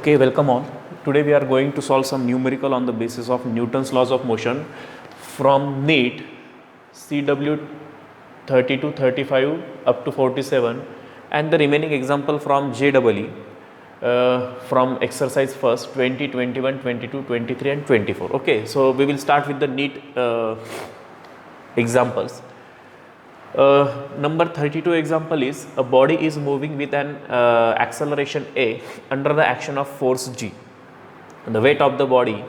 Okay, welcome all. Today we are going to solve some numerical on the basis of Newton's laws of motion from NEET CW 30 to 35 up to 47 and the remaining example from JEE from exercise first 20, 21, 22, 23 and 24. Okay, so we will start with the NEET examples. Number 32 example is a body is moving with an acceleration A under the action of force G. The weight of the body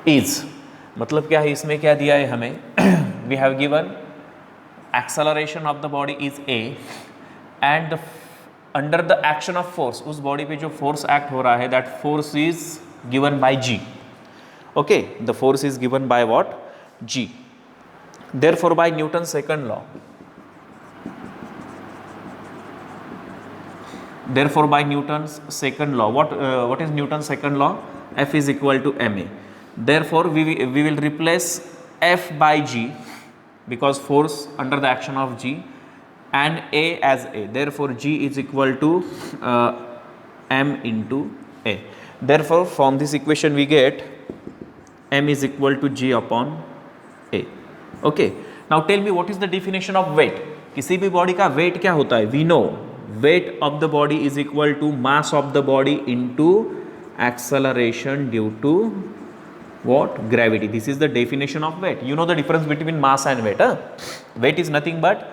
is, मतलब क्या है, इसमें क्या दिया है हमें, we have given acceleration of the body is A and under the action of force, उस body पे जो force act हो रहा है, that force is given by G. Okay, the force is given by what? G. Therefore, by Newton's second law, what is Newton's second law? F is equal to ma. Therefore, we will replace F by G because force under the action of G and A as A. Therefore, G is equal to m into A. Therefore, from this equation we get m is equal to G upon A. Okay, now tell me what is the definition of weight? किसी भी body का wait क्या होता है? We know weight of the body is equal to mass of the body into acceleration due to what? Gravity. This is the definition of weight. You know the difference between mass and weight. Weight is nothing but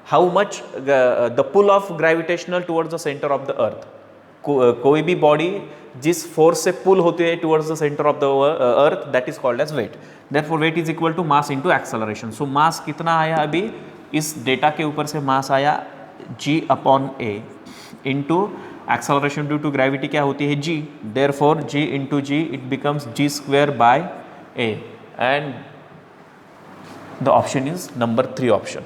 how much the pull of gravitational towards the center of the earth. कोई भी body जिस force से pull होती है towards the centre of the earth, that is called as weight. Therefore weight is equal to mass into acceleration. So mass कितना आया अभी इस डेटा के ऊपर से? मास आया g upon a into acceleration due to gravity क्या होती है? g. Therefore g into g it becomes g square by a and the option is number 3 option.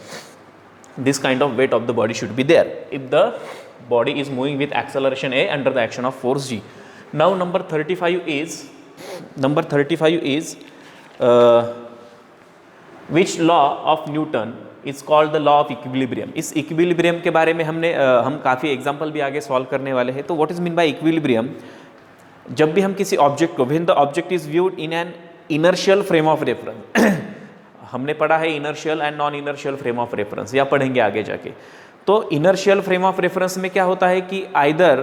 This kind of weight of the body should be there if the body is moving with acceleration A under the action of force G. Now number 35 is which law of Newton is called the law of equilibrium. इस equilibrium के बारे में हम काफ़ी example भी आगे solve करने वाले हैं. तो what is mean by equilibrium? जब भी हम किसी ऑब्जेक्ट को, when the object is viewed in an inertial frame of reference हमने पढ़ा है inertial and non inertial frame of reference, या पढ़ेंगे आगे जाके. तो इनर्शियल फ्रेम ऑफ रेफरेंस में क्या होता है कि आइदर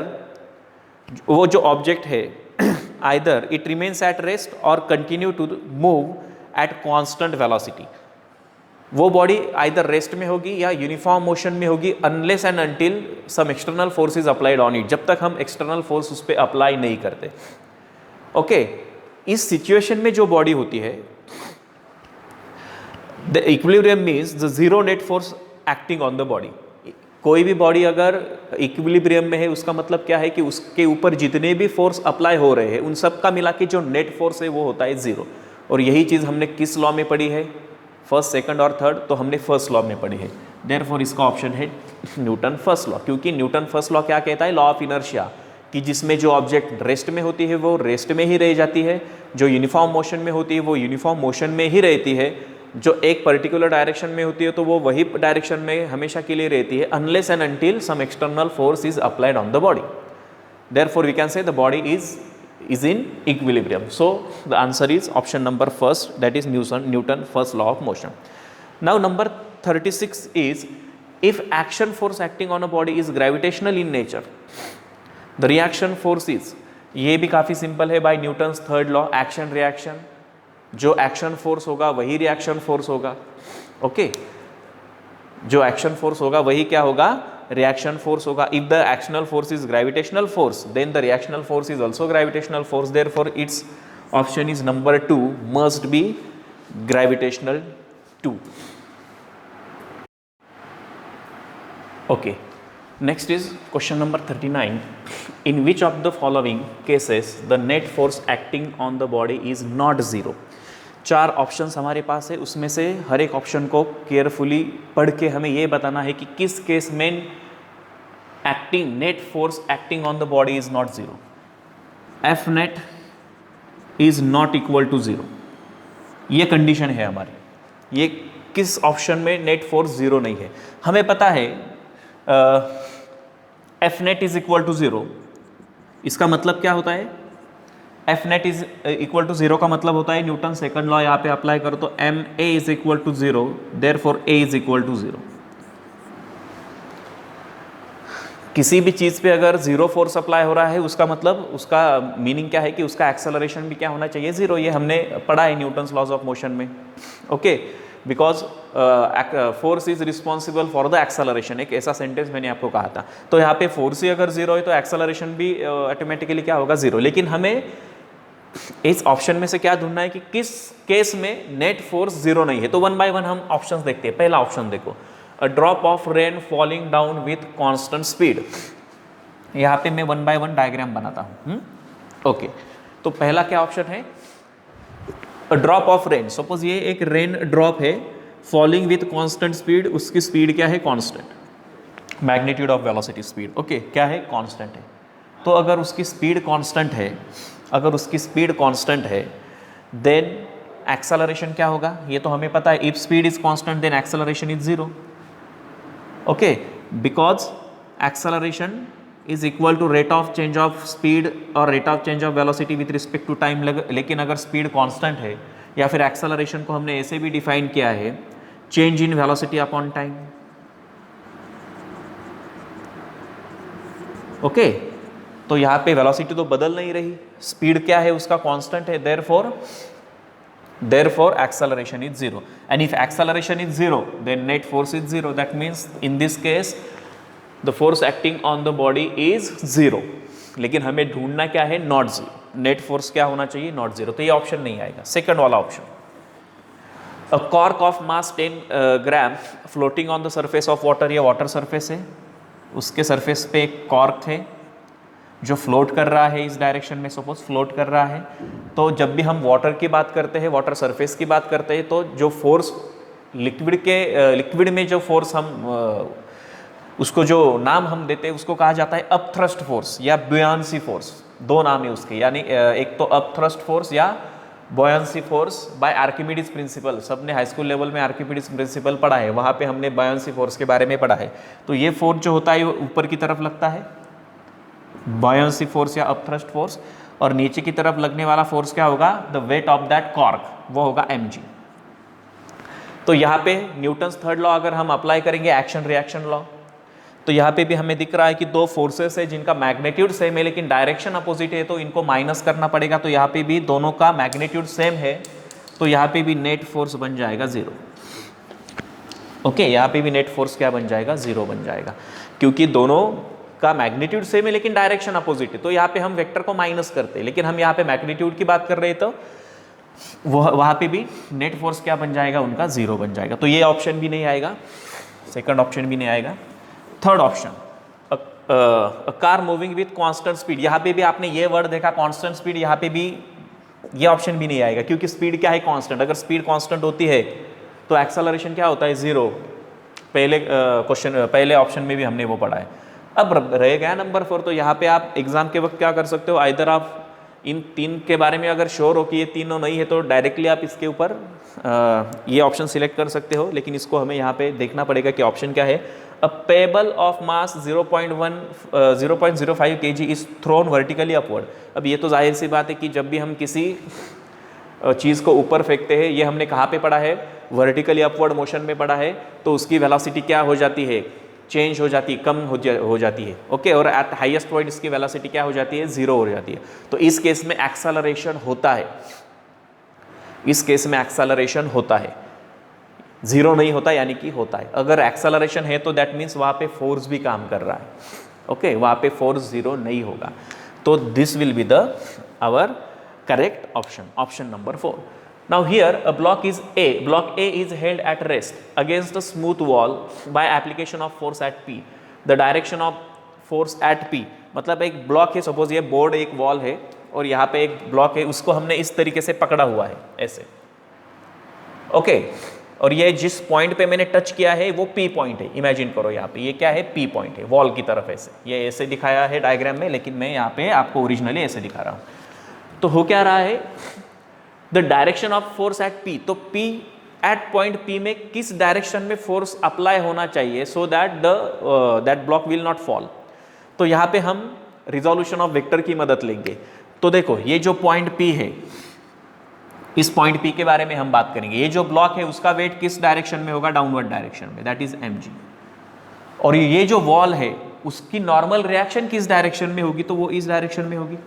वो जो ऑब्जेक्ट है either it remains at rest और continue to move at constant velocity. वो बॉडी आइदर रेस्ट में होगी या यूनिफॉर्म मोशन में होगी unless and until some external force is applied on it, जब तक हम एक्सटर्नल फोर्स उस पर अप्लाई नहीं करते. ओके, इस सिचुएशन में जो बॉडी होती है, the equilibrium means the zero net force acting on the body. कोई भी बॉडी अगर इक्विलिब्रियम में है उसका मतलब क्या है कि उसके ऊपर जितने भी फोर्स अप्लाई हो रहे हैं उन सब का मिला के जो नेट फोर्स है वो होता है जीरो. और यही चीज़ हमने किस लॉ में पढ़ी है? फर्स्ट, सेकंड और थर्ड. तो हमने फर्स्ट लॉ में पढ़ी है. देयरफॉर इसका ऑप्शन है न्यूटन फर्स्ट लॉ, क्योंकि न्यूटन फर्स्ट लॉ क्या कहता है? लॉ ऑफ इनर्शिया, कि जिसमें जो ऑब्जेक्ट रेस्ट में होती है वो रेस्ट में ही रह जाती है, जो यूनिफॉर्म मोशन में होती है वो यूनिफॉर्म मोशन में ही रहती है, जो एक पर्टिकुलर डायरेक्शन में होती है तो वो वही डायरेक्शन में हमेशा के लिए रहती है unless and until some external force is applied on the body. Therefore we can say the body is in equilibrium. So the answer is option number first, that is Newton first law of motion. Now number 36 is if action force acting on a body is gravitational in nature, the reaction force is, ये भी काफ़ी simple है, by Newton's third law, action reaction. जो action force होगा वही reaction force होगा. Okay, जो action force होगा वही क्या होगा? रिएक्शन फोर्स होगा. If the actional force is gravitational force then the reactional force is also gravitational force. Therefore its option is number 2, must be gravitational 2. Okay, next is question number 39. In which of the following cases the net force acting on the body is not zero? 4 options हमारे पास है, उसमें से हर एक option को carefully पढ़ के हमें ये बताना है कि किस केस में acting net force acting on the body is not zero. F net is not equal to zero, ये कंडीशन है हमारी. ये किस ऑप्शन में नेट फोर्स जीरो नहीं है? हमें पता है F net is equal to zero इसका मतलब क्या होता है, F net is equal to 0 का मतलब होता है न्यूटन सेकंड लॉ यहाँ पे अप्लाई करो तो M A is equal to 0, therefore A is equal to 0। किसी भी चीज़ पे अगर 0 फोर्स अप्लाई हो रहा है उसका मतलब, उसका मीनिंग क्या है कि उसका एक्सेलरेशन भी क्या होना चाहिए, 0। ये हमने पढ़ा है न्यूटन्स लॉज ऑफ मोशन में। Okay, because force is responsible for the acceleration, एक ऐसा सेंटेंस मैंने आपको कहा था। तो यहाँ पे फोर्स ही अगर 0 है तो एक्सेलरेशन भी ऑटोमेटिकली क्या होगा, 0। लेकिन हमें इस ऑप्शन में से क्या ढूंढना है कि किस केस में नेट फोर्स 0 नहीं है। तो 1 बाय 1 हम ऑप्शंस देखते हैं। पहला ऑप्शन देखो, a drop of rain falling down with constant speed. यहाँ पे मैं 1 बाय 1 डायग्राम बनाता हूँ। ओके, तो पहला क्या ऑप्शन है, a drop of rain. Suppose ये एक रेन ड्रॉप है, फॉलिंग विथ कांस्टेंट स्पीड, उसकी स्पीड क्या है, constant. Magnitude of velocity speed, okay, क्या है, कांस्टेंट है। तो अगर उसकी स्पीड कांस्टेंट है, अगर उसकी स्पीड कांस्टेंट है, देन एक्सेलरेशन क्या होगा, ये तो हमें पता है। If speed is constant then acceleration is 0। Okay, because acceleration is equal to rate of change of speed और rate of change of velocity with respect to time. लेकिन अगर स्पीड कांस्टेंट है, या फिर एक्सेलरेशन को हमने ऐसे भी डिफाइन किया है, change in velocity upon time. Okay, तो यहाँ पे वेलोसिटी तो बदल नहीं रही, स्पीड क्या है उसका कांस्टेंट है, therefore acceleration is 0, and if acceleration is 0 then net force is 0. That means in this case the force acting on the body is 0। लेकिन हमें ढूंढना क्या है, नॉट 0। नेट फोर्स क्या होना चाहिए, नॉट 0। तो ये ऑप्शन नहीं आएगा, सेकंड वाला option. A cork of mass 10 gram floating on the surface of water. ये वाटर सरफेस है, उसके सरफेस पे एक कॉर्क है जो फ्लोट कर रहा है इस डायरेक्शन में, सपोज फ्लोट कर रहा है। तो जब भी हम वाटर की बात करते हैं, वाटर सरफेस की बात करते हैं, तो जो फोर्स लिक्विड में जो फोर्स हम उसको जो नाम हम देते हैं उसको कहा जाता है अपथ्रस्ट फोर्स या बुयांसी फोर्स। दो नाम है उसके, यानी एक तो अपथ्रस्ट फोर्स या buoyancy force by Archimedes principal. सबने हाई स्कूल लेवल में आर्किमिडीज प्रिंसिपल पढ़ा है, वहाँ पे हमने बुयांसी फोर्स के बारे में पढ़ा है। तो ये फोर्स जो होता है वो ऊपर की तरफ लगता है, बुयांसी फोर्स या अपथ्रस्ट फोर्स, और नीचे की तरफ लगने वाला फोर्स क्या होगा, the weight of that cork, वो होगा mg। तो यहाँ पे न्यूटन्स थर्ड लॉ अगर हम अप्लाई करेंगे, एक्शन रिएक्शन लॉ, तो यहाँ पे भी हमें दिख रहा है कि दो फोर्सेस है जिनका मैग्नीट्यूड सेम है लेकिन डायरेक्शन अपोजिट है, तो इनको माइनस करना पड़ेगा। तो यहाँ पे भी दोनों का मैग्नीट्यूड सेम है, तो यहाँ पे भी नेट फोर्स बन जाएगा 0। ओके, यहाँ पे भी नेट फोर्स क्या बन जाएगा, 0 बन जाएगा, क्योंकि दोनों का मैग्नीट्यूड सेम है लेकिन डायरेक्शन अपोजिट है। तो यहाँ पे हम वेक्टर को माइनस करते हैं, लेकिन हम यहाँ पे मैग्नीट्यूड की बात कर रहे हैं, तो वहाँ पे भी नेट फोर्स क्या बन जाएगा, उनका 0 बन जाएगा। तो ये ऑप्शन भी नहीं आएगा, सेकंड ऑप्शन भी नहीं आएगा। Third option, car moving with constant speed. यहाँ पे भी आपने ये वर्ड देखा कांस्टेंट स्पीड, यहाँ पे भी ये ऑप्शन भी नहीं आएगा, क्योंकि स्पीड क्या है, कांस्टेंट। अगर स्पीड कांस्टेंट होती है तो एक्सेलरेशन क्या होता है, 0। पहले ऑप्शन में भी हमने वो पढ़ा है। अब रह गया नंबर 4, तो यहाँ पे आप एग्जाम के वक्त क्या कर सकते हो, आइदर आप इन तीन के बारे में अगर श्योर हो कि ये तीनों नहीं है तो डायरेक्टली आप इसके ऊपर ये ऑप्शन सिलेक्ट कर सकते हो, लेकिन इसको हमें यहाँ पे देखना पड़ेगा कि ऑप्शन क्या है। A pebble of mass 0.05 kg is thrown vertically upward. अब ये तो जाहिर सी बात है कि जब भी हम किसी चीज़ को ऊपर फेंकते हैं, ये हमने कहाँ पे पढ़ा है, वर्टिकली अपवर्ड मोशन में पढ़ा है, तो उसकी वेलोसिटी क्या हो जाती है, चेंज हो जाती है, कम हो जाती है। ओके, और एट हाईएस्ट पॉइंट इसकी वेलोसिटी क्या हो जाती है, 0 हो जाती है। तो इस केस में एक्सेलरेशन होता है, इस केस में एक्सेलरेशन होता है, 0 नहीं होता यानी कि होता है। अगर एक्सेलरेशन है तो दैट मीन्स वहाँ पे फोर्स भी काम कर रहा है। ओके, वहाँ पे फोर्स 0 नहीं होगा। तो this will be the our correct option, option number 4। Now here a block is A. Block A is held at rest against a smooth wall by application of force at P. The direction of force at P, मतलब एक block है, suppose ये board एक wall है और यहाँ पे एक ब्लॉक है, उसको हमने इस तरीके से पकड़ा हुआ है ऐसे। ओके, और ये जिस पॉइंट पे मैंने टच किया है वो P पॉइंट है। इमेजिन करो यहाँ पे ये क्या है, P पॉइंट है, वॉल की तरफ ऐसे। ये ऐसे दिखाया है डायग्राम में, लेकिन मैं यहाँ पे आपको ओरिजिनली ऐसे दिखा रहा हूँ। तो हो क्या रहा है, the direction of force at P, तो P एट पॉइंट P में किस डायरेक्शन में फोर्स अप्लाई होना चाहिए so that that block will not fall. तो यहाँ पे हम रिजोल्यूशन ऑफ वेक्टर की मदद लेंगे। तो देखो ये जो पॉइंट P है, इस पॉइंट P के बारे में हम बात करेंगे। ये जो ब्लॉक है उसका वेट किस डायरेक्शन में होगा, डाउनवर्ड डायरेक्शन में, दैट इज mg। और ये जो वॉल है उसकी नॉर्मल रिएक्शन किस डायरेक्शन में होगी, तो वो इस डायरेक्शन में होगी।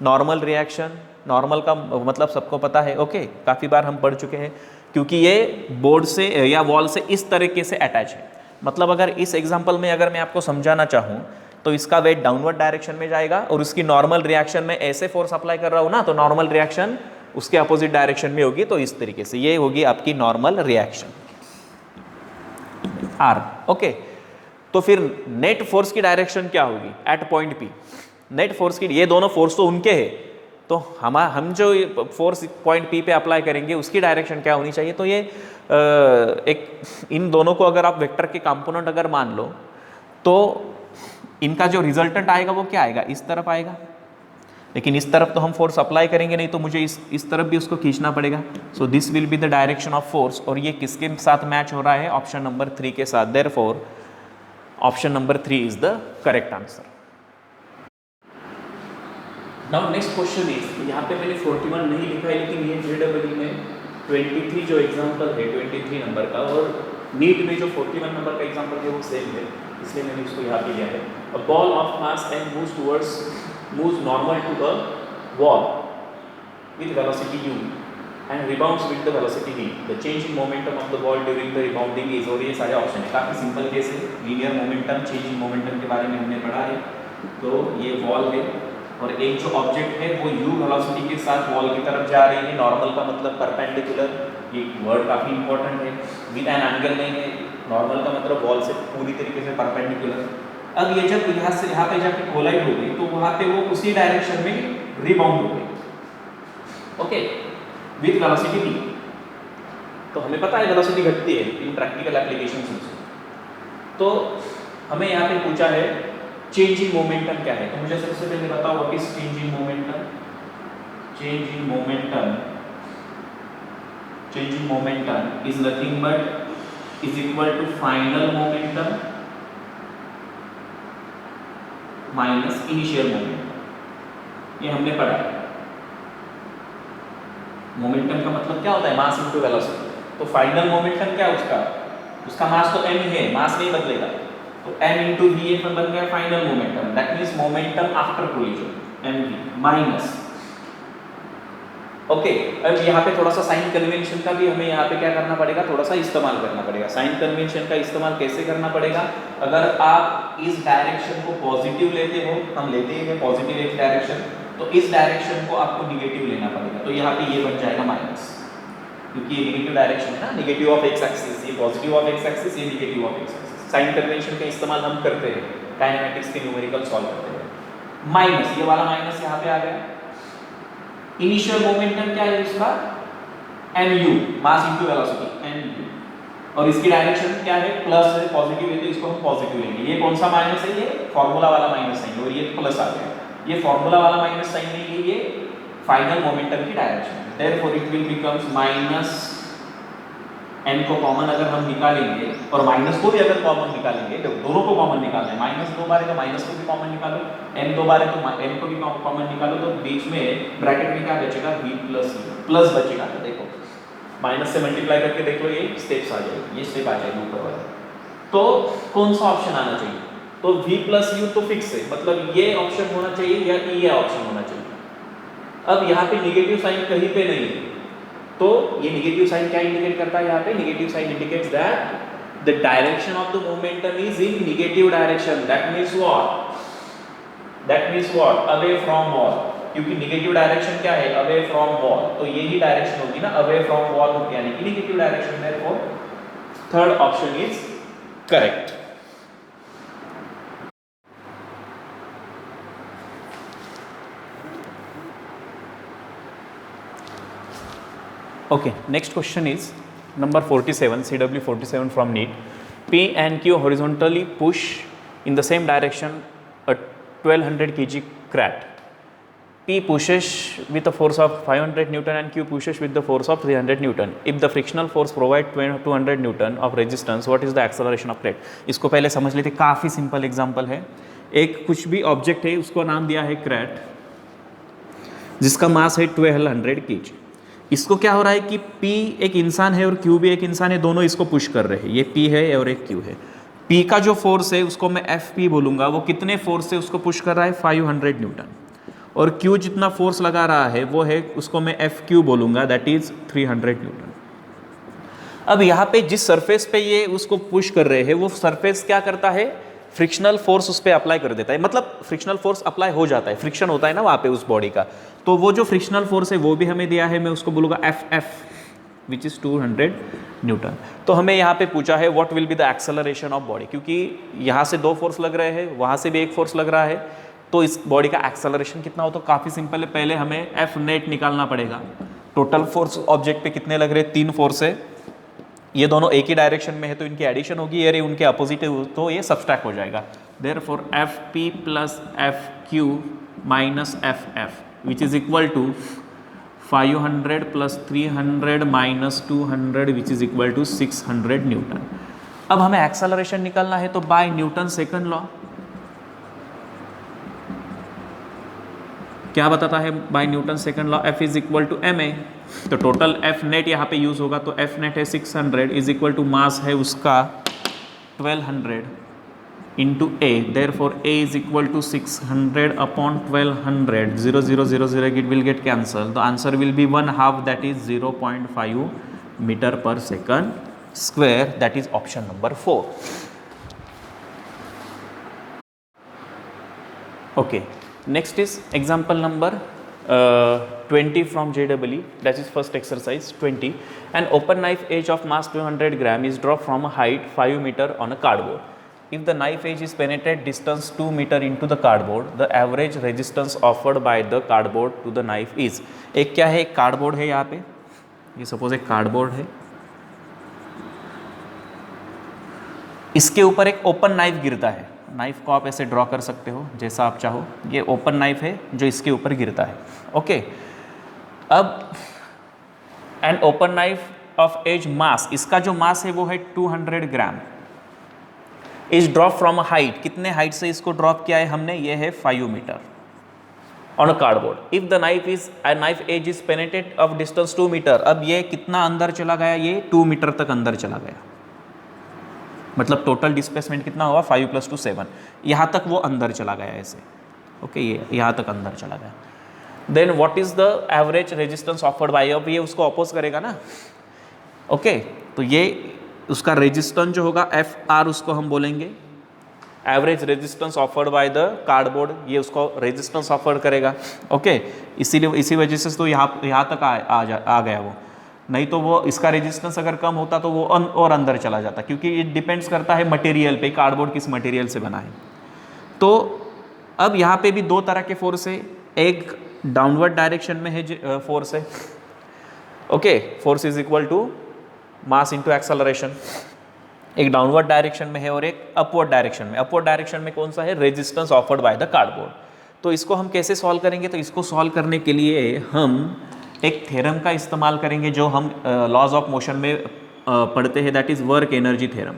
नॉर्मल रिएक्शन, नॉर्मल का मतलब सबको पता है, ओके, काफ़ी बार हम पढ़ चुके हैं, क्योंकि ये बोर्ड से या वॉल से इस तरीके से अटैच है। मतलब अगर इस एग्जांपल में अगर मैं आपको समझाना चाहूँ तो इसका वेट डाउनवर्ड डायरेक्शन में जाएगा और उसकी नॉर्मल रिएक्शन में ऐसे फोर्स अप्लाई कर रहा हूँ ना, तो नॉर्मल रिएक्शन उसके अपोजिट डायरेक्शन में होगी। तो इस तरीके से ये होगी आपकी नॉर्मल रिएक्शन R, ओके। तो फिर नेट फोर्स की डायरेक्शन क्या होगी at point P? Net force की, ये दोनों फोर्स तो उनके हैं, तो हम जो फोर्स पॉइंट P पे अप्लाई करेंगे उसकी डायरेक्शन क्या होनी चाहिए? तो ये एक इन दोनों को अगर आप वेक्टर के कंपोनेंट अगर मान लो तो इनका जो रिजल्टेंट आएगा वो क्या आएगा, इस तरफ आएगा। लेकिन इस तरफ तो हम फोर्स अप्लाई करेंगे नहीं, तो मुझे इस तरफ भी उसको खींचना पड़ेगा। So this will be the direction of force, और ये किसके साथ मैच हो रहा है, ऑप्शन नंबर 3 के साथ। Therefore option number 3 is the correct answer. Now next question is, यहाँ पे मैंने 41 नहीं लिखा है, लेकिन ये JEE में 23 जो एग्जाम्पल है 23 नंबर का, और नीट में जो 41 नंबर का एग्जाम्पल है वो सेम है, इसलिए मैंने उसको यहाँ पे लिया है। A ball of mass m moves normal to a wall with velocity u and rebounds with the velocity v. The change in momentum of the ball during the rebounding is, और ये सारे ऑप्शन है, काफ़ी simple case है। Linear momentum, change in momentum के बारे में हमने पढ़ा है। तो ये वॉल है और एक जो ऑब्जेक्ट है वो u वेलोसिटी के साथ वॉल की तरफ जा रही है। नॉर्मल का मतलब परपेंडिकुलर, ये वर्ड काफ़ी इंपॉर्टेंट है। विद एन एंगल नहीं है, नॉर्मल का मतलब वॉल से पूरी तरीके से परपेंडिकुलर। अब ये जब यहाँ से यहाँ पे जाके कोलाइड हो गई तो वहाँ पे वो उसी डायरेक्शन में रिबाउंड हो गई, ओके, विद वेलोसिटी v। तो हमें पता है वेलोसिटी घटती है इन प्रैक्टिकल एप्लीकेशंस में। तो हमें यहाँ पे पूछा है चेंज इन मोमेंटम क्या है। तो मुझे सबसे पहले बताओ what is change in momentum. Change in momentum is nothing but is equal to final momentum minus initial momentum. ये हमने पढ़ा है। मोमेंटम का मतलब क्या होता है, मास इनटू वेलोसिटी। तो फाइनल मोमेंटम क्या उसका मास तो m है, मास नहीं बदलेगा, तो m इंटू वी बन गया final momentum. That means momentum after collision mv minus, okay. अब यहाँ पे थोड़ा सा साइन कन्वेंशन का भी हमें यहाँ पे क्या करना पड़ेगा, थोड़ा सा इस्तेमाल करना पड़ेगा। साइन कन्वेंशन का इस्तेमाल कैसे करना पड़ेगा, अगर आप इस डायरेक्शन को पॉजिटिव लेते हो, हम लेते हैं पॉजिटिव एक डायरेक्शन, तो इस डायरेक्शन को आपको निगेटिव लेना पड़ेगा। तो यहाँ पे ये बन जाएगा माइनस, क्योंकि ये निगेटिव डायरेक्शन है ना, निगेटिव ऑफ एक्स एक्सिस, ये पॉजिटिव ऑफ एक्स एक्सिस, ये negative of X axis. Sign convention का इस्तेमाल हम करते हैं काइनेमेटिक्स के न्यूमेरिकल सॉल्व करते हैं। माइनस, ये वाला माइनस यहाँ पे आ गया। इनिशियल मोमेंटम क्या है इसका, mu, mass into velocity mu, और इसकी डायरेक्शन क्या है, प्लस है, पॉजिटिव है, तो इसको हम पॉजिटिव लेंगे। ये कौन सा माइनस है, ये फॉर्मूला वाला माइनस साइन, और ये प्लस आ गया। ये फॉर्मूला वाला माइनस साइन नहीं है, ये फाइनल मोमेंटम की डायरेक्शन है। Therefore it will becomes minus n को कॉमन अगर हम निकालेंगे और माइनस को भी अगर कॉमन निकालेंगे, तो दोनों को कॉमन निकालना है। माइनस दो बार है तो माइनस को भी कॉमन निकालो, n दो बार है तो n को भी कॉमन निकालो, तो बीच में ब्रैकेट में क्या बचेगा, v प्लस प्लस बचेगा। तो देखो माइनस से मल्टीप्लाई करके देख लो, ये स्टेप्स आ जाएगी, ये स्टेप आ जाएगी ऊपर वाला। तो कौन सा ऑप्शन आना चाहिए, तो v प्लस u तो फिक्स है, मतलब ये ऑप्शन होना चाहिए या ये ऑप्शन होना चाहिए। अब यहाँ पे निगेटिव साइन कहीं पे नहीं है, तो ये निगेटिव साइन क्या इंडिकेट करता है, यहाँ पे negative sign indicates that the direction of the momentum is in negative direction. That means what, away from wall, क्योंकि निगेटिव डायरेक्शन क्या है, अवे फ्रॉम वॉल, तो यही डायरेक्शन होगी ना, अवे फ्रॉम वॉल होगी, यानी कि negative direction. Therefore third option is correct. Okay, next question is number 47, CW 47 from NEET. P and Q horizontally push in the same direction a 1200 kg crate. P pushes with a force of 500 Newton and Q pushes with the force of 300 Newton. If the frictional force provide 200 Newton of resistance, what is the acceleration of crate? इसको पहले समझ लेते, काफ़ी simple example है। एक कुछ भी object है उसको नाम दिया है क्रेट, जिसका मास है 1200 kg। इसको क्या हो रहा है कि P एक इंसान है और Q भी एक इंसान है, दोनों इसको पुश कर रहे हैं। ये P है और एक Q है। P का जो फोर्स है उसको मैं FP बोलूँगा, वो कितने फोर्स से उसको पुश कर रहा है 500 न्यूटन। और Q जितना फोर्स लगा रहा है वो है, उसको मैं FQ बोलूँगा, दैट इज़ 300 न्यूटन। अब यहाँ पे जिस सरफेस पे ये उसको पुश कर रहे हैं वो सरफेस क्या करता है, फ्रिक्शनल फोर्स उस पर अप्लाई कर देता है, मतलब फ्रिक्शनल फोर्स अप्लाई हो जाता है, फ्रिक्शन होता है ना वहाँ पे उस बॉडी का। तो वो जो फ्रिक्शनल फोर्स है वो भी हमें दिया है, मैं उसको बोलूँगा FF विच इज़ 200 न्यूटन। तो हमें यहाँ पे पूछा है what will be the acceleration of body, क्योंकि यहाँ से दो फोर्स लग रहे हैं, वहाँ से भी एक फोर्स लग रहा है, तो इस बॉडी का एक्सेलरेशन कितना हो। तो काफ़ी सिंपल है, पहले हमें F नेट निकालना पड़ेगा। टोटल फोर्स ऑब्जेक्ट पे कितने लग रहे हैं, 3 फोर्स है, ये दोनों एक ही डायरेक्शन में है तो इनकी एडिशन होगी, ये उनके अपोजिट है तो ये सबट्रैक्ट हो जाएगा। Therefore FP plus FQ minus FF which is equal to 500 plus 300 minus 200 which is equal to 600 newton. अब हमें एक्सेलरेशन निकालना है, तो बाय न्यूटन सेकंड लॉ क्या बताता है, by newton second law F is equal to ma। तो total F net यहाँ पे यूज होगा, तो F नेट है 600 इज इक्वल टू मास है उसका 1200 into A। Therefore A is equal to 600 upon 1200, 0 0 0 0 it will get cancelled, the answer will be 1/2, that is 0.5 metre per second square, that is option number 4। Okay, next is example number 20 from JEE, that is first exercise 20. An open knife edge of mass 200 gram is dropped from a height 5 meter on a cardboard. If the knife edge is penetrate distance 2 meter into the cardboard, the average resistance offered by the cardboard to the knife is। एक क्या है, एक cardboard है यहाँ पे, ये suppose एक cardboard है, इसके ऊपर एक ओपन नाइफ गिरता है। नाइफ को आप ऐसे ड्रॉ कर सकते हो जैसा आप चाहो, ये ओपन नाइफ है जो इसके ऊपर गिरता है। ओके, अब and open knife of edge mass, इसका जो मास है वो है 200 gram, is drop from height, कितने हाइट से इसको ड्रॉप किया है हमने, ये है 5 meter on a cardboard. If the knife edge is penetrate of distance 2 meter, अब ये कितना अंदर चला गया, ये 2 मीटर तक अंदर चला गया, मतलब टोटल डिस्प्लेसमेंट कितना हुआ 5 + 2 7, यहाँ तक वो अंदर चला गया ऐसे। ओके, ये यहाँ तक अंदर चला गया। Then what is the average resistance offered by, अब ये उसको अपोज करेगा ना। ओके, तो ये उसका रेजिस्टेंस जो होगा FR उसको हम बोलेंगे, average resistance offered by the cardboard, ये उसको रेजिस्टेंस ऑफर करेगा। ओके, इसीलिए इसी वजह से तो यहाँ तक आ गया वो, नहीं तो वो इसका रेजिस्टेंस अगर कम होता तो वो और अंदर चला जाता, क्योंकि ये डिपेंड्स करता है मटेरियल पे, कार्डबोर्ड किस मटेरियल से बना है। तो अब यहाँ पे भी दो तरह के फोर्स है, एक डाउनवर्ड डायरेक्शन में है फोर्स है। Okay, force is equal to mass into acceleration, एक डाउनवर्ड डायरेक्शन में है और एक अपवर्ड डायरेक्शन में। अपवर्ड डायरेक्शन में कौन सा है, resistance offered by the cardboard. तो इसको हम कैसे सॉल्व करेंगे, तो इसको सॉल्व करने के लिए हम एक थ्योरम का इस्तेमाल करेंगे जो हम लॉज ऑफ मोशन में पढ़ते हैं, that is work energy theorem.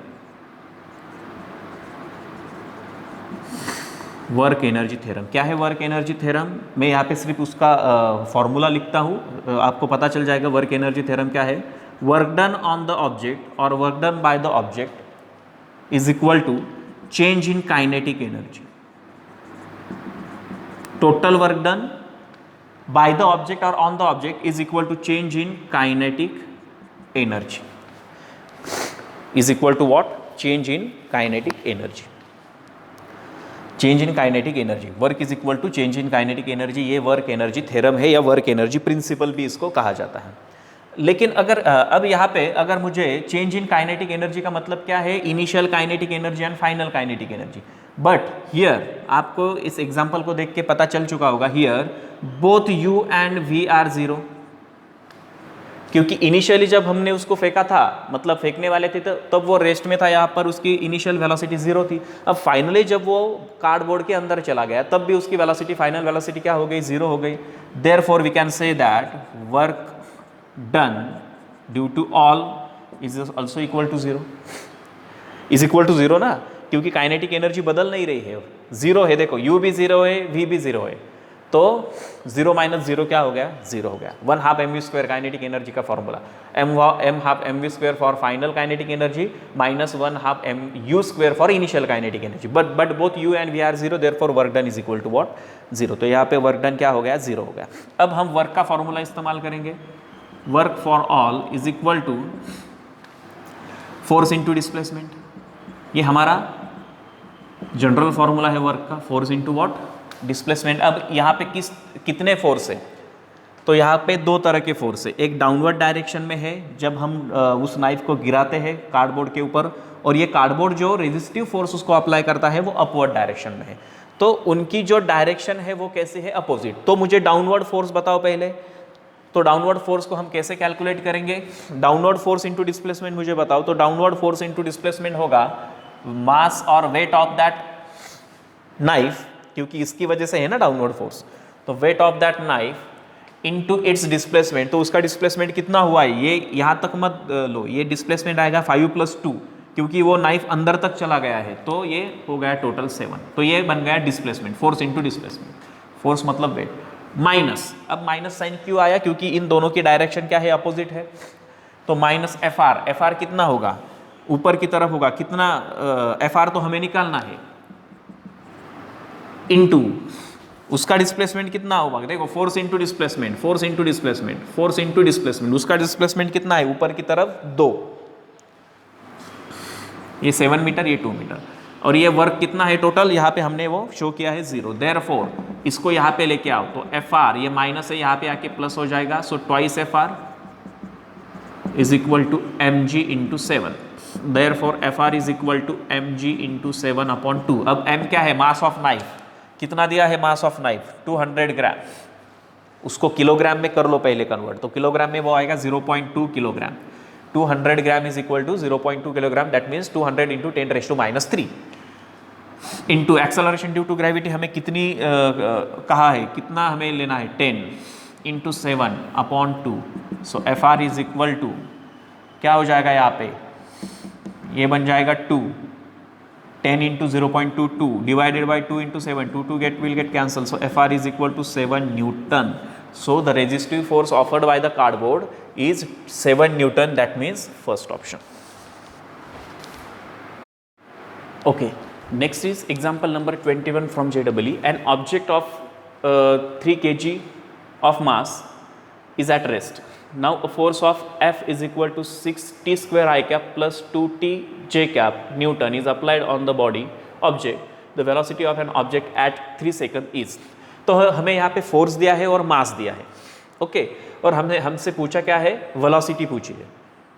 Work energy theorem क्या है, वर्क एनर्जी थ्योरम मैं यहाँ पे सिर्फ उसका फॉर्मूला लिखता हूँ, आपको पता चल जाएगा वर्क एनर्जी थ्योरम क्या है। Work done on the object और work done by the object is equal to change in kinetic energy. Total work done by the object or on the object is equal to change in kinetic energy, is equal to what, change in kinetic energy, change in kinetic energy, work is equal to change in kinetic energy। ये work energy theorem है या work energy principal भी इसको कहा जाता है। लेकिन अगर अब यहाँ पे अगर मुझे चेंज इन काइनेटिक एनर्जी का मतलब क्या है, initial kinetic energy and final kinetic energy, but here आपको इस एग्जांपल को देख के पता चल चुका होगा, here both u and v are 0, क्योंकि इनिशियली जब हमने उसको फेंका था, मतलब फेंकने वाले थे तब वो रेस्ट में था, यहाँ पर उसकी इनिशियल वेलोसिटी 0 थी। अब फाइनली जब वो कार्डबोर्ड के अंदर चला गया तब भी उसकी वेलोसिटी, फाइनल वेलोसिटी क्या हो गई, 0 हो गई। Therefore we can say that work done due to all is also equal to 0, is equal to 0 ना, क्योंकि काइनेटिक एनर्जी बदल नहीं रही है, जीरो है। देखो u भी जीरो है, v भी जीरो है, तो 0 माइनस 0 क्या हो गया, 0 हो गया। 1/2 mv² काइनेटिक एनर्जी का formula, m12 mv² for final kinetic energy minus 1/2 mu² for initial kinetic energy, but both u and v are zero, therefore work done is equal to what, 0। तो यहाँ पे work done क्या हो गया, 0 हो गया। अब हम वर्क का फॉर्मूला इस्तेमाल करेंगे, work for all is equal to force into displacement. ये हमारा जनरल फॉर्मूला है वर्क का, फोर्स इंटू व्हाट, डिस्प्लेसमेंट। अब यहाँ पे कितने फोर्स है, तो यहाँ पे दो तरह के फोर्स है। एक डाउनवर्ड डायरेक्शन में है, जब हम उस नाइफ को गिराते हैं कार्डबोर्ड के ऊपर, और ये कार्डबोर्ड जो रेजिस्टिव फोर्स उसको अप्लाई करता है वो अपवर्ड डायरेक्शन में है। तो उनकी जो डायरेक्शन है वो कैसे है, अपोजिट। तो मुझे डाउनवर्ड फोर्स बताओ पहले, तो डाउनवर्ड फोर्स को हम कैसे कैलकुलेट करेंगे, डाउनवर्ड फोर्स इंटू डिस्प्लेसमेंट मुझे बताओ। तो डाउनवर्ड फोर्स इंटू डिस्प्लेसमेंट होगा मास और वेट ऑफ दैट नाइफ, क्योंकि इसकी वजह से है ना डाउनवर्ड फोर्स, तो weight of that knife into its displacement. तो उसका डिस्प्लेसमेंट कितना हुआ है, ये यहाँ तक मत लो, ये डिस्प्लेसमेंट आएगा 5+2, क्योंकि वो नाइफ अंदर तक चला गया है, तो ये हो गया टोटल 7। तो ये बन गया displacement, force into displacement, force मतलब वेट, माइनस। अब माइनस साइन क्यों आया, क्योंकि इन दोनों की डायरेक्शन क्या है, अपोजिट है। तो माइनस FR कितना होगा, ऊपर की तरफ होगा, कितना FR तो हमें निकालना है, इनटू उसका डिस्प्लेसमेंट कितना होगा। देखो force into displacement, force into displacement, force into displacement, उसका डिस्प्लेसमेंट कितना है, ऊपर की तरफ 2, ये 7 मीटर, ये 2 मीटर, और ये वर्क कितना है टोटल, यहाँ पे हमने वो शो किया है 0। देयरफॉर इसको यहाँ पे लेके आओ, तो FR ये माइनस है, यहाँ पे आके प्लस हो जाएगा। So twice FR is equal to mg into 7। Therefore FR is equal to mg into 7/2। अब m क्या है, मास ऑफ नाइफ, कितना दिया है मास ऑफ नाइफ, 200 ग्राम। उसको किलोग्राम में कर लो पहले कन्वर्ट, तो किलोग्राम में वो आएगा 0.2 kilogram. 200 gram is equal to 0.2 kilogram, that means 200 into 10⁻³ into acceleration due to gravity हमें कितनी कहा है, कितना हमें लेना है, 10 into 7/2। So FR is equal to क्या हो जाएगा यहाँ पे, ये बन जाएगा 2, 10 into 0.22 divided by 2 into 7, 2 will get cancelled. So FR is equal to 7 Newton. So the resistive force offered by the cardboard is 7 Newton. That means first option. Okay. Next is example number 21 from JEE. An object of 3 kg of mass is at rest. Now a force of F is equal to 6t square I cap plus 2t j cap Newton is applied on the body object. The velocity of an object at 3 seconds is. तो हमें यहाँ पे force दिया है और mass दिया है, okay और हमसे पूछा क्या है, वेलोसिटी पूछी है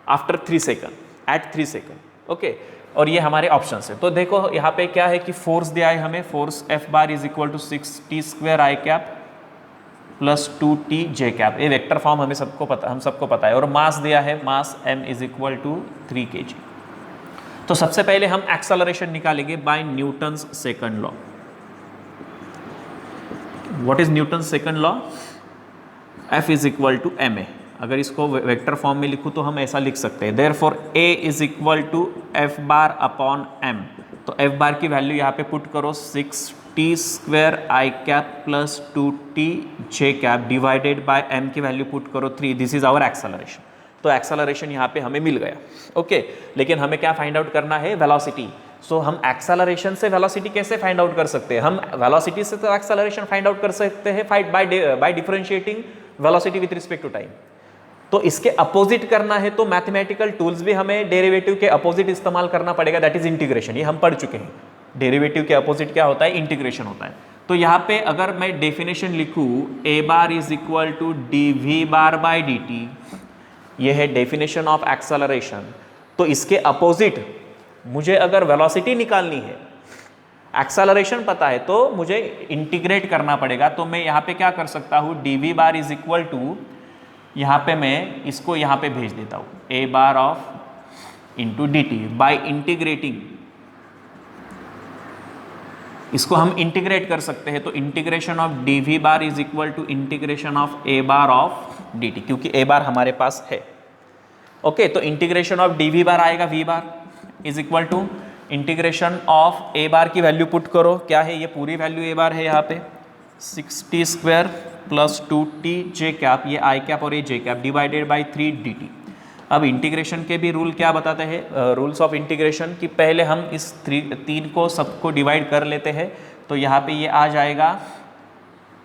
after 3 second, at 3 second, okay और ये हमारे ऑप्शंस है। तो देखो यहाँ पे क्या है कि फोर्स दिया है हमें, force F bar is equal to 6t square I cap plus 2t j cap, ये वेक्टर फॉर्म हमें सबको पता, हम सबको पता है, और मास दिया है, mass m is equal to 3 kg। तो सबसे पहले हम एक्सेलरेशन निकालेंगे by newton's second law. What is newton's second law, F is equal to ma। अगर इसको वेक्टर फॉर्म में लिखूँ तो हम ऐसा लिख सकते हैं, therefore a is equal to F bar upon m। तो F बार की वैल्यू यहाँ पे पुट करो, 6t square I cap plus 2t j cap divided by m की वैल्यू पुट करो 3। This is our acceleration. तो एक्सेलरेशन यहाँ पे हमें मिल गया, ओके लेकिन हमें क्या फाइंड आउट करना है, वेलोसिटी। सो हम एक्सेलरेशन से वेलोसिटी कैसे फाइंड आउट कर सकते हैं, हम वेलोसिटी से तो एक्सेलरेशन फाइंड आउट कर सकते हैं by differentiating velocity with respect to time. तो इसके अपोजिट करना है तो मैथमेटिकल टूल्स भी हमें डेरिवेटिव के अपोजिट इस्तेमाल करना पड़ेगा, दैट इज इंटीग्रेशन। ये हम पढ़ चुके हैं, डेरिवेटिव के अपोजिट क्या होता है, इंटीग्रेशन होता है। तो यहाँ पे अगर मैं डेफिनेशन लिखूँ, a bar is equal to dv bar by dt, ये है डेफिनेशन ऑफ एक्सेलरेशन। तो इसके अपोजिट मुझे अगर वेलोसिटी निकालनी है, एक्सेलरेशन पता है तो मुझे इंटीग्रेट करना पड़ेगा। तो मैं यहाँ पे क्या कर सकता हूँ, dv bar is equal to, यहाँ पे मैं इसको यहाँ पे भेज देता हूँ, a bar of into dt by integrating, इसको हम इंटीग्रेट कर सकते हैं। तो integration of dv bar is equal to integration of a bar of dt, क्योंकि a बार हमारे पास है, ओके तो इंटीग्रेशन ऑफ dv बार आएगा v bar is equal to integration of A bar की वैल्यू पुट करो, क्या है ये पूरी वैल्यू ए बार है यहाँ पे 6t स्क्वायर प्लस 2t जे कैप, ये आई कैप और ये जे कैप डिवाइडेड बाई 3dt। अब इंटीग्रेशन के भी रूल क्या बताते हैं, रूल्स ऑफ इंटीग्रेशन, कि पहले हम इस 3 को सबको डिवाइड कर लेते हैं, तो यहाँ पे ये आ जाएगा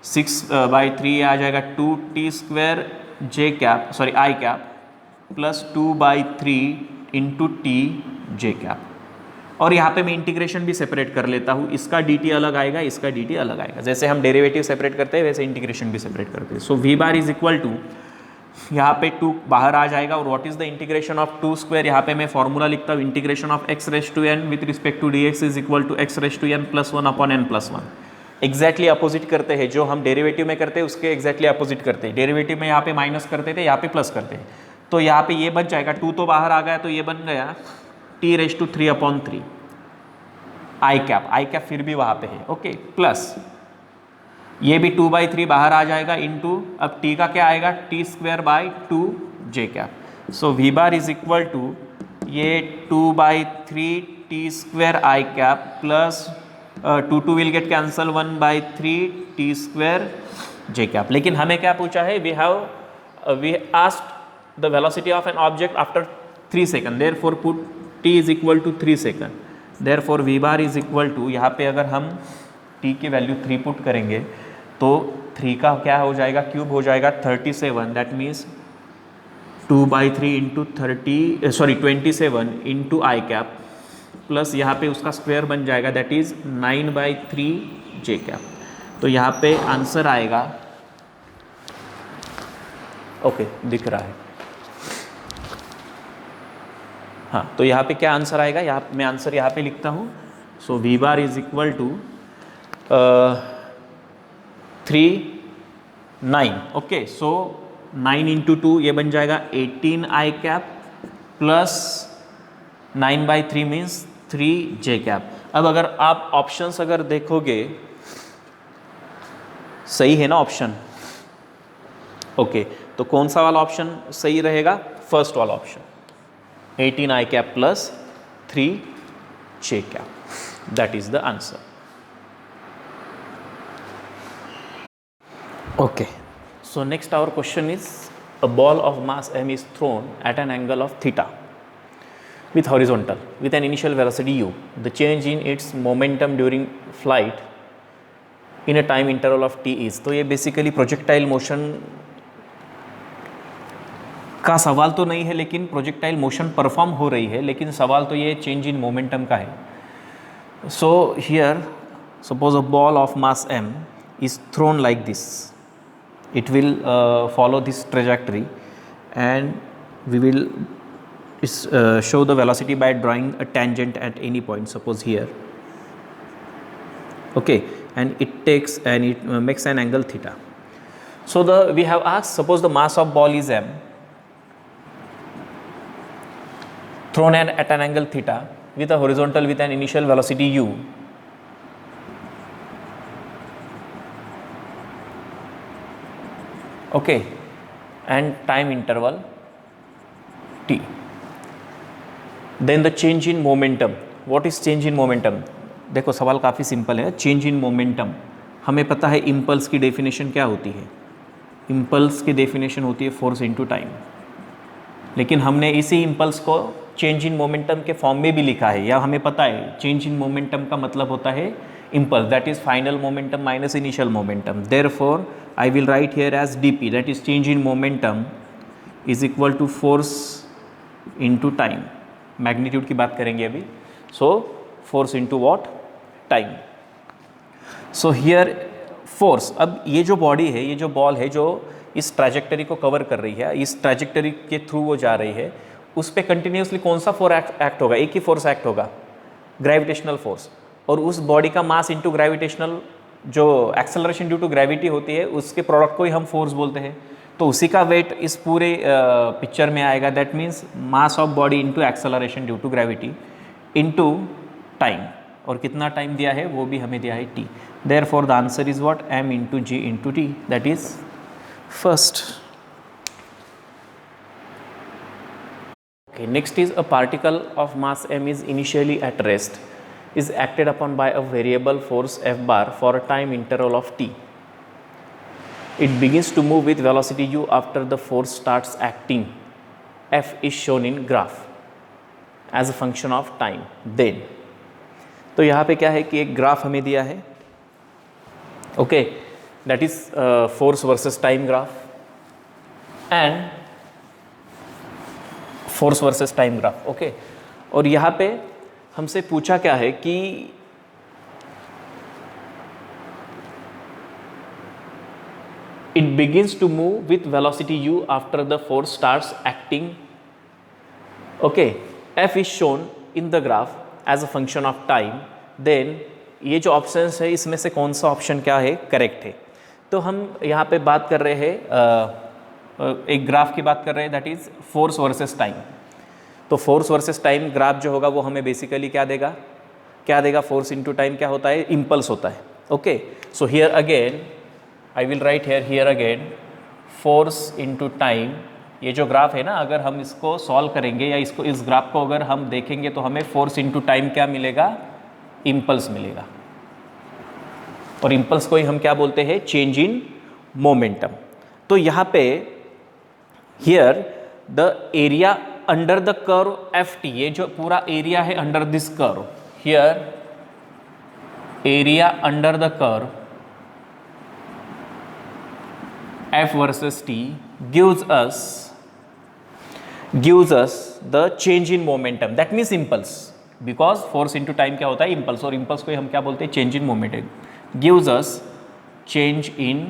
6/3 आ जाएगा 2t square J cap sorry I cap plus 2/3 into T J cap. और यहाँ पे मैं इंटीग्रेशन भी सेपरेट कर लेता हूँ, इसका dt अलग आएगा, इसका dt अलग आएगा। जैसे हम डेरिवेटिव सेपरेट करते हैं वैसे इंटीग्रेशन भी सेपरेट करते हैं। So v bar is equal to, यहाँ पे 2 बाहर आ जाएगा, और what is the integration of 2 square, यहाँ पे मैं फॉर्मूला लिखता हूँ, integration of x raise to n with respect to dx is equal to x raise to n plus 1 upon n plus 1। Exactly opposite करते हैं, जो हम डेरिवेटिव में करते हैं उसके एग्जैक्टली अपोजिट करते हैं। डेरिवेटिव में यहाँ पे माइनस करते थे, यहाँ पे प्लस करते हैं, तो यहाँ पे ये बच जाएगा, 2 तो बाहर आ गया, तो ये बन गया t raise to 3/3 I cap फिर भी वहाँ पे है, ओके, प्लस ये भी 2/3 बाहर आ जाएगा इंटू, अब t का क्या आएगा, t square by 2 J cap. So v bar is equal to ये 2/3 t square I cap plus 2 will get cancel 1/3 t square J cap. लेकिन हमें क्या पूछा है, we asked the velocity of an object after 3 second, therefore put t is equal to 3 second, therefore v bar is equal to, यहाँ पे अगर हम t की वैल्यू 3 पुट करेंगे तो 3 का क्या हो जाएगा, क्यूब हो जाएगा 37, that means 2/3 into 27 into I cap plus यहाँ पे उसका स्क्वायर बन जाएगा, दैट इज 9/3 जे कैप। तो यहाँ पे आंसर आएगा, ओके दिख रहा है, हाँ, तो यहाँ पे क्या आंसर आएगा, यहाँ मैं आंसर यहाँ पे लिखता हूँ। So v bar is equal to 9, okay, so 9 into 2 ये बन जाएगा 18 I cap plus 9/3 means 3 J cap. अब अगर आप ऑप्शंस अगर देखोगे, सही है ना ऑप्शन, ओके, तो कौन सा वाला ऑप्शन सही रहेगा, फर्स्ट वाला option, 18 I cap plus 3 J cap, that is the answer. Okay, so next our question is, a ball of mass m is thrown at an angle of theta with horizontal with an initial velocity u. The change in its momentum during flight in a time interval of t is, तो ये basically projectile motion का सवाल तो नहीं है, लेकिन projectile motion perform हो रही है, लेकिन सवाल तो ये चेंज इन मोमेंटम का है। So here suppose a ball of mass m is thrown like this, it will follow this trajectory, and we will show the velocity by drawing a tangent at any point, suppose here, okay, and it takes and it makes an angle theta. So we have asked, suppose the mass of ball is m thrown at an angle theta with a horizontal with an initial velocity u, okay, and time interval t. Then the change in momentum, what is change in momentum? देखो सवाल काफ़ी simple है। Change in momentum, हमें पता है impulse की definition क्या होती है, इम्पल्स की डेफिनेशन होती है फोर्स इनटू टाइम, लेकिन हमने इसी इम्पल्स को चेंज इन मोमेंटम के फॉर्म में भी लिखा है, या हमें पता है चेंज इन मोमेंटम का मतलब होता है impulse, that is final momentum minus initial momentum. Therefore I will write here as dp, that is change in momentum is equal to force into time, magnitude की बात करेंगे अभी, so force into what, time. So here force, अब ये जो body है, ये जो बॉल है जो इस ट्रैजेक्टरी को कवर कर रही है, इस ट्रैजेक्टरी के थ्रू वो जा रही है, उस पर कंटिन्यूसली कौन सा फोर्स एक्ट होगा, एक ही फोर्स एक्ट होगा, ग्रेविटेशनल फोर्स, और उस बॉडी का मास इंटू ग्रेविटेशनल जो एक्सेलरेशन ड्यू टू ग्रेविटी होती है उसके प्रोडक्ट को ही हम फोर्स बोलते हैं। तो उसी का वेट इस पूरे पिक्चर में आएगा, that means mass of body into acceleration due to gravity into time, और कितना टाइम दिया है वो भी हमें दिया है t. Therefore the answer is what, m into g into t, that is first. Okay, next is a particle of mass m is initially at rest, is acted upon by a variable force f bar for a time interval of t. It begins to move with velocity u after the force starts acting. F is shown in graph as a function of time. Then तो यहाँ पे क्या है कि एक graph हमें दिया है, okay, that is force versus time graph and force versus time graph, okay. और यहाँ पे हमसे पूछा क्या है कि it begins to move with velocity u after the force starts acting. Okay, f is shown in the graph as a function of time. Then ये जो ऑप्शंस है इसमें से कौन सा ऑप्शन क्या है करेक्ट है। तो हम यहाँ पे बात कर रहे हैं एक ग्राफ की बात कर रहे हैं, that is force versus time. तो फोर्स वर्सेस टाइम ग्राफ जो होगा वो हमें बेसिकली क्या देगा, फोर्स इनटू टाइम क्या होता है, इम्पल्स होता है, okay. So here again I will write here again force into time. ये जो ग्राफ है ना, अगर हम इसको सॉल्व करेंगे या इस ग्राफ को अगर हम देखेंगे तो हमें फोर्स इनटू टाइम क्या मिलेगा, इम्पल्स मिलेगा। और इम्पल्स को ही हम क्या बोलते हैं, चेंज इन मोमेंटम। तो यहाँ पे here the area under the curve F T, ये जो पूरा एरिया है under this curve, here area under the curve F versus T gives us the change in momentum, that means impulse, because force into time क्या होता है, impulse, और impulse को हम क्या बोलते हैं, change in momentum, gives us change in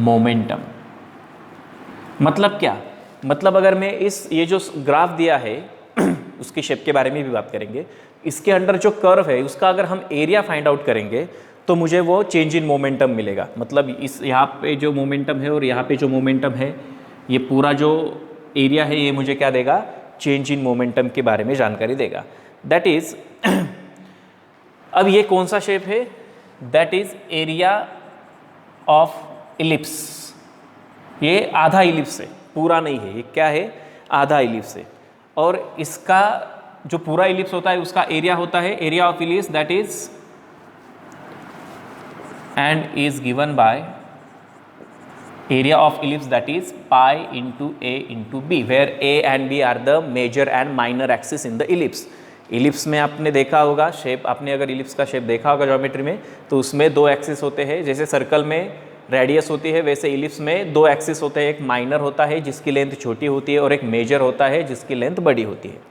momentum। मतलब क्या, मतलब अगर मैं ये जो ग्राफ दिया है उसकी शेप के बारे में भी बात करेंगे, इसके अंडर जो कर्व है उसका अगर हम एरिया फाइंड आउट करेंगे तो मुझे वो चेंज इन मोमेंटम मिलेगा। मतलब इस यहाँ पे जो मोमेंटम है और यहाँ पे जो मोमेंटम है, ये पूरा जो एरिया है ये मुझे क्या देगा, चेंज इन मोमेंटम के बारे में जानकारी देगा। दैट इज अब ये कौन सा शेप है, that is area of ellipse. ये आधा इलिप्स है, पूरा नहीं है, ये क्या है, आधा इलिप्स है। और इसका जो पूरा इलिप्स होता है उसका एरिया होता है area of ellipse, that is and is given by area of ellipse, that is pi into a into b, where a and b are the major and minor axis in the ellipse। Ellipse में आपने देखा होगा shape, आपने अगर ellipse का shape देखा होगा geometry में, तो उसमें दो एक्सिस होते हैं। जैसे सर्कल में रेडियस होती है वैसे इलिप्स में दो एक्सिस होते हैं, एक माइनर होता है जिसकी लेंथ छोटी होती है और एक मेजर होता है जिसकी लेंथ बड़ी होती है।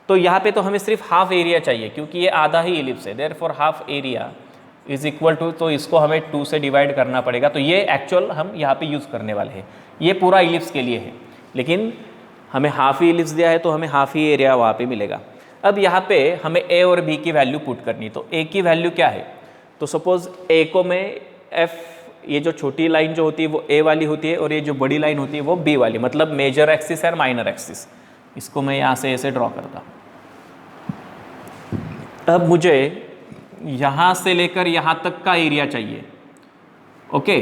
तो यहाँ पे तो हमें सिर्फ हाफ एरिया चाहिए क्योंकि ये आधा ही इलिप्स है, therefore half area is equal to, तो इसको हमें 2 से डिवाइड करना पड़ेगा। तो ये एक्चुअल हम यहाँ पे यूज़ करने वाले हैं, ये पूरा इलिप्स के लिए है, लेकिन हमें हाफ ही इलिप्स दिया है तो हमें हाफ ही एरिया वहाँ पे मिलेगा। अब यहाँ पे हमें ए और बी की वैल्यू पुट करनी, तो ए की वैल्यू क्या है, तो सपोज ए को मैं एफ, ये जो छोटी लाइन जो होती है वो ए वाली होती है और ये जो बड़ी लाइन होती है वो बी वाली, मतलब मेजर एक्सिस और माइनर एक्सिस। इसको मैं यहाँ से ऐसे ड्रॉ करता। अब मुझे यहाँ से लेकर यहाँ तक का एरिया चाहिए, ओके।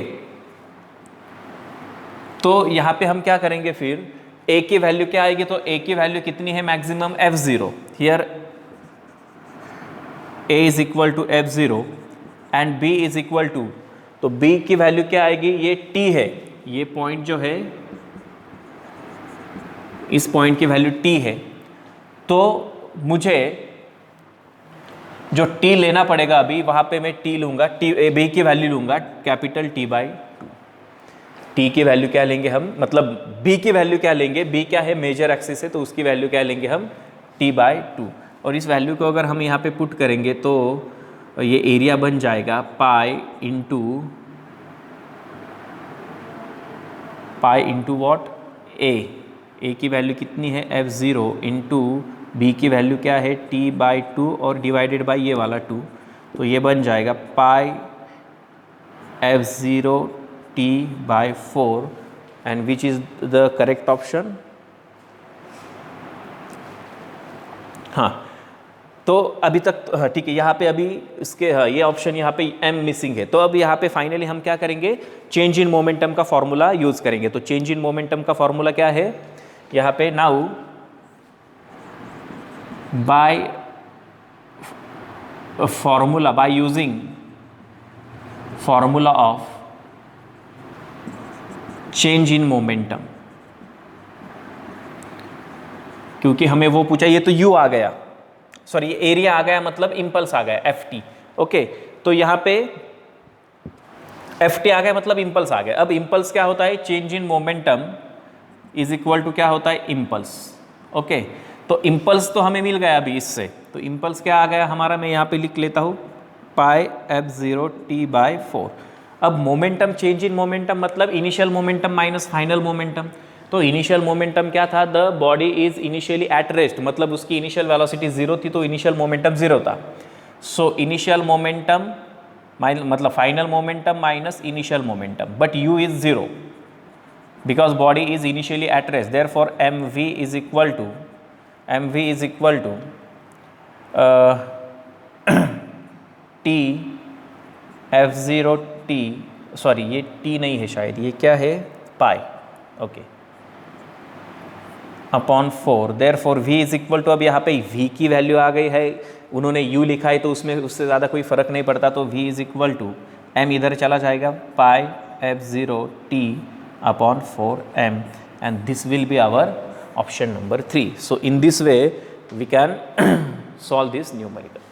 तो यहाँ पे हम क्या करेंगे, फिर ए की वैल्यू क्या आएगी, तो ए की वैल्यू कितनी है, maximum f0। Here a is equal to f0 and b is equal to, तो b की वैल्यू क्या आएगी, ये t है, ये पॉइंट जो है इस पॉइंट की वैल्यू t है। तो मुझे जो t लेना पड़ेगा अभी, वहाँ पे मैं t लूँगा, b की वैल्यू लूँगा कैपिटल T/2। t की वैल्यू क्या लेंगे हम, मतलब b की वैल्यू क्या लेंगे, b क्या है, मेजर एक्सिस है, तो उसकी वैल्यू क्या लेंगे हम, T/2। और इस वैल्यू को अगर हम यहाँ पे पुट करेंगे तो ये एरिया बन जाएगा पाई इंटू वॉट, ए की वैल्यू कितनी है, f0 इंटू b की वैल्यू क्या है, T/2 और डिवाइडेड बाई ये वाला 2, तो ये बन जाएगा पाई f0 T/4 and which is the correct option. हाँ, तो अभी तक ठीक है, यहाँ पे अभी इसके ये ऑप्शन यहाँ पे m मिसिंग है। तो अब यहाँ पे फाइनली हम क्या करेंगे, चेंज इन मोमेंटम का फॉर्मूला यूज़ करेंगे। तो चेंज इन मोमेंटम का फॉर्मूला क्या है, यहाँ पे now by a formula, by using formula of change in momentum, क्योंकि हमें वो पूछा, ये तो u आ गया, सॉरी ये एरिया आ गया, मतलब इम्पल्स आ गया ft, ओके। तो यहाँ पे ft आ गया मतलब इम्पल्स आ गया। अब इम्पल्स क्या होता है, change in momentum is equal to क्या होता है, इम्पल्स, ओके। तो इम्पल्स तो हमें मिल गया अभी इससे, तो इम्पल्स क्या आ गया हमारा, मैं यहाँ पे लिख लेता हूँ पाई f0 t/4। अब मोमेंटम, चेंज इन मोमेंटम मतलब initial momentum minus final momentum. तो इनिशियल मोमेंटम क्या था, the body is initially at rest, मतलब उसकी इनिशियल वेलोसिटी 0 थी, तो इनिशियल मोमेंटम 0 था। सो इनिशियल मोमेंटम मतलब final momentum minus initial momentum, but u is 0 because body is initially at rest, therefore mv is equal to t f0 t, sorry ये t नहीं है शायद, ये क्या है, pi, okay, upon 4, therefore v is equal to, अब यहाँ पे v की वैल्यू आ गई है, उन्होंने u लिखा है तो उसमें उससे ज़्यादा कोई फ़र्क नहीं पड़ता, तो v is equal to m इधर चला जाएगा, पाई f0 t upon 4m, and this will be our option number 3. So in this way we can solve this numerical.